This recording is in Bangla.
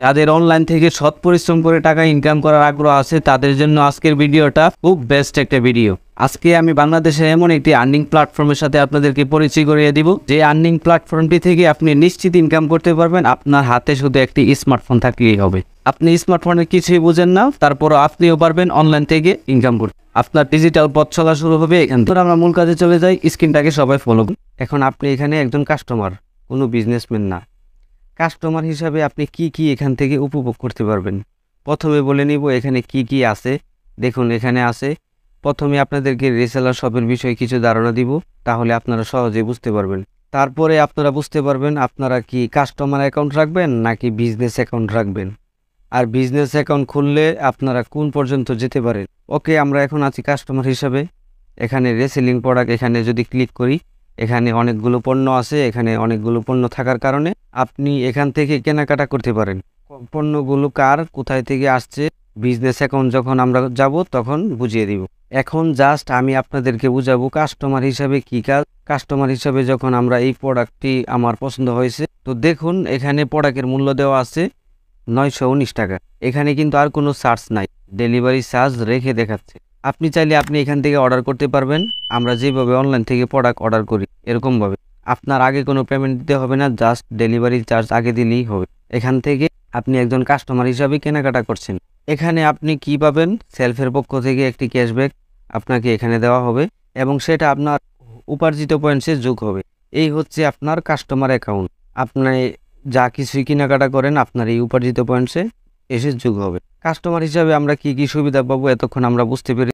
যাদের অনলাইন থেকে সৎ পরিশ্রম করে টাকা ইনকাম করার আগ্রহ আছে তাদের জন্য আজকের ভিডিওটা খুব বেস্ট একটা ভিডিও। আজকে আমি বাংলাদেশের এমন একটি আর্নিং প্ল্যাটফর্মের সাথে আপনাদেরকে পরিচয় করিয়ে দিব, যে আর্নিং প্ল্যাটফর্মটি থেকে আপনি নিশ্চিত ইনকাম করতে পারবেন। আপনার হাতে শুধু একটি স্মার্টফোন থাকলেই হবে। আপনি স্মার্টফোনের কিছুই বুঝেন না, তারপরও আপনিও পারবেন অনলাইন থেকে ইনকাম করতে। আপনার ডিজিটাল পথ চলা শুরু হবে এখান থেকে। আমরা মূল কাজে চলে যাই, স্ক্রিনটাকে সবাই ফলো করুন। এখন আপনি এখানে একজন কাস্টমার, কোনো বিজনেসম্যান না। কাস্টমার হিসাবে আপনি কি এখান থেকে উপভোগ করতে পারবেন। প্রথমে বলে নিব এখানে কি আছে। দেখুন এখানে আছে, প্রথমে আপনাদেরকে রিসেলার শপের বিষয়ে কিছু ধারণা দিব, তাহলে আপনারা সহজেই বুঝতে পারবেন। তারপরে আপনারা বুঝতে পারবেন আপনারা কি কাস্টমার অ্যাকাউন্ট রাখবেন নাকি বিজনেস অ্যাকাউন্ট রাখবেন, আর বিজনেস অ্যাকাউন্ট খুললে আপনারা কোন পর্যন্ত যেতে পারেন। ওকে, আমরা এখন আছি কাস্টমার হিসাবে। এখানে রিসেলিং প্রোডাক্ট, এখানে যদি ক্লিক করি, এখানে অনেকগুলো পণ্য আছে। এখানে অনেকগুলো পণ্য থাকার কারণে আপনি এখান থেকে কেনাকাটা করতে পারেন। পণ্যগুলো কার, কোথায় থেকে আসছে, বিজনেস অ্যাকাউন্ট যখন আমরা যাব তখন বুঝিয়ে দিব। এখন জাস্ট আমি আপনাদেরকে বুঝাবো কাস্টমার হিসাবে কি কাজ। কাস্টমার হিসাবে যখন আমরা এই প্রোডাক্টটি আমার পছন্দ হয়েছে, তো দেখুন এখানে প্রোডাক্টের মূল্য দেওয়া আছে 919 টাকা। এখানে কিন্তু আর কোনো চার্জ নাই, ডেলিভারি চার্জ রেখে দেখাচ্ছে। আপনি চাইলে আপনি এখান থেকে অর্ডার করতে পারবেন। আমরা যেভাবে অনলাইন থেকে প্রোডাক্ট অর্ডার করি এরকমভাবে আপনার আগে কোনো পেমেন্ট দিতে হবে না, জাস্ট ডেলিভারি চার্জ আগে দিলেই হবে। এখান থেকে আপনি একজন কাস্টমার হিসাবে কেনাকাটা করছেন। এখানে আপনি কি পাবেন, সেলফের পক্ষ থেকে একটি ক্যাশব্যাক আপনাকে এখানে দেওয়া হবে এবং সেটা আপনার উপার্জিত পয়েন্টসে যোগ হবে। এই হচ্ছে আপনার কাস্টমার অ্যাকাউন্ট। আপনি যা কিছুই কেনাকাটা করেন আপনার এই উপার্জিত পয়েন্টসে এসে যোগ হবে। কাস্টমার হিসাবে আমরা কি সুবিধা পাবো এতক্ষণ আমরা বুঝতে পেরেছি।